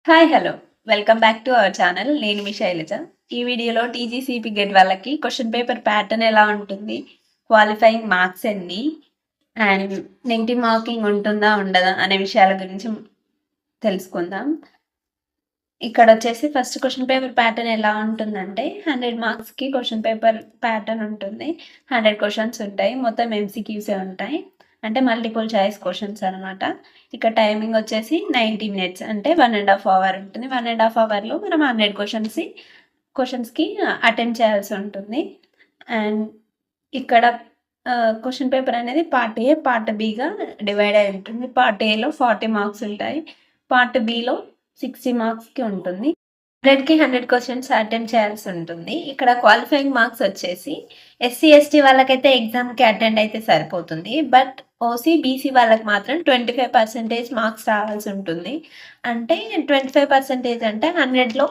Hi hello welcome back to our channel. నేను మీ శైలజ. ఈ వీడియోలో టీజీసీపీ గెట్ వాళ్ళకి క్వశ్చన్ పేపర్ ప్యాటర్న్ ఎలా ఉంటుంది, క్వాలిఫైయింగ్ మార్క్స్ ఎన్ని, అండ్ నెగిటివ్ మార్కింగ్ ఉంటుందా ఉండదా అనే విషయాల గురించి తెలుసుకుందాం. ఇక్కడ వచ్చేసి ఫస్ట్ క్వశ్చన్ పేపర్ ప్యాటర్న్ ఎలా ఉంటుందంటే 100 మార్క్స్కి క్వశ్చన్ పేపర్ ప్యాటర్న్ ఉంటుంది. 100 క్వశ్చన్స్ ఉంటాయి. మొత్తం ఎంసీక్యూసే ఉంటాయి. అంటే మల్టిపుల్ చాయిస్ క్వశ్చన్స్ అనమాట. ఇక్కడ టైమింగ్ వచ్చేసి 90 మినిట్స్, అంటే 1.5 అవర్ ఉంటుంది. 1.5 అవర్లో మనం 100 క్వశ్చన్స్కి అటెండ్ చేయాల్సి ఉంటుంది. అండ్ ఇక్కడ క్వశ్చన్ పేపర్ అనేది పార్ట్ ఏ, పార్ట్ బిగా డివైడ్ అయి ఉంటుంది. పార్ట్ ఏలో 40 మార్క్స్ ఉంటాయి. పార్ట్ బిలో 60 మార్క్స్కి ఉంటుంది. 100కి 100 క్వశ్చన్స్ అటెంప్ట్ చేయాల్సి ఉంటుంది. ఇక్కడ క్వాలిఫైయింగ్ మార్క్స్ వచ్చేసి ఎస్సీ ఎస్టీ వాళ్ళకైతే ఎగ్జామ్కి అటెండ్ అయితే సరిపోతుంది. బట్ ఓసీ బీసీ వాళ్ళకి మాత్రం 25% మార్క్స్ రావాల్సి ఉంటుంది. అంటే 25% అంటే 100లో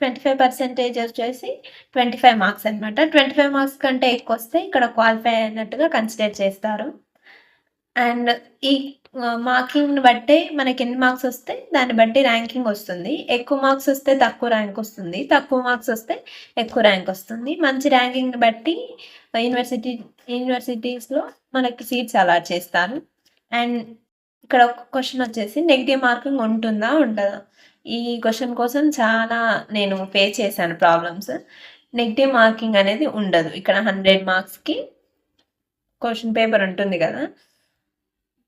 25% వచ్చేసి 25 మార్క్స్ అనమాట. 25 మార్క్స్ కంటే ఎక్కువ వస్తే ఇక్కడ క్వాలిఫై అయినట్టుగా కన్సిడర్ చేస్తారు. అండ్ ఈ మార్కింగ్ని బట్టే మనకి ఎన్ని మార్క్స్ వస్తే దాన్ని బట్టి ర్యాంకింగ్ వస్తుంది. ఎక్కువ మార్క్స్ వస్తే తక్కువ ర్యాంక్ వస్తుంది, తక్కువ మార్క్స్ వస్తే ఎక్కువ ర్యాంక్ వస్తుంది. మంచి ర్యాంకింగ్ని బట్టి యూనివర్సిటీస్లో మనకి సీట్స్ అలాట్ చేస్తారు. అండ్ ఇక్కడ ఒక క్వశ్చన్ వచ్చేసి నెగిటివ్ మార్కింగ్ ఉంటుందా ఉండదా. ఈ క్వశ్చన్ కోసం చాలా నేను ఫేస్ చేశాను ప్రాబ్లమ్స్. నెగిటివ్ మార్కింగ్ అనేది ఉండదు. ఇక్కడ 100 మార్క్స్కి క్వశ్చన్ పేపర్ ఉంటుంది కదా,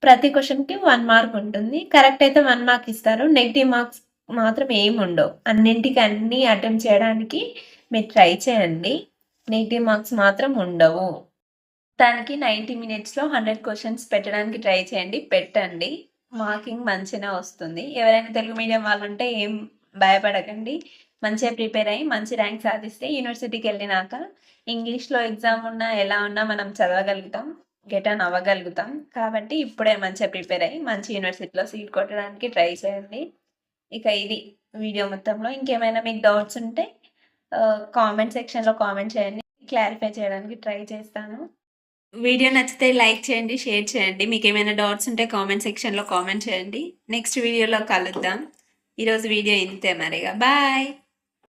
ప్రతి క్వశ్చన్కి 1 మార్క్ ఉంటుంది. కరెక్ట్ అయితే 1 మార్క్ ఇస్తారు. నెగిటివ్ మార్క్స్ మాత్రం ఏమి ఉండవు. అన్నింటికి అన్నీ అటెంప్ట్ చేయడానికి మీరు ట్రై చేయండి. నెగిటివ్ మార్క్స్ మాత్రం ఉండవు. దానికి 90 మినిట్స్లో 100 క్వశ్చన్స్ పెట్టడానికి ట్రై చేయండి. పెట్టండి, మార్కింగ్ మంచిగా వస్తుంది. ఎవరైనా తెలుగు మీడియం వాళ్ళు ఉంటే ఏం భయపడకండి. మంచిగా ప్రిపేర్ అయ్యి మంచి ర్యాంక్ సాధిస్తే యూనివర్సిటీకి వెళ్ళినాక ఇంగ్లీష్లో ఎగ్జామ్ ఉన్నా ఎలా ఉన్నా మనం చదవగలుగుతాం, గెట్ ఆన్ అవ్వగలుగుతాం. కాబట్టి ఇప్పుడే మంచిగా ప్రిపేర్ అయ్యి మంచి యూనివర్సిటీలో సీట్ కొట్టడానికి ట్రై చేయండి. ఇక ఇది వీడియో మొత్తంలో. ఇంకేమైనా మీకు డౌట్స్ ఉంటే కామెంట్ సెక్షన్లో కామెంట్ చేయండి, క్లారిఫై చేయడానికి ట్రై చేస్తాను. వీడియో నచ్చితే లైక్ చేయండి, షేర్ చేయండి. మీకు ఏమైనా డౌట్స్ ఉంటే కామెంట్ సెక్షన్లో కామెంట్ చేయండి. నెక్స్ట్ వీడియోలో కలుద్దాం. ఈరోజు వీడియో ఇంతే మరిగా. బాయ్.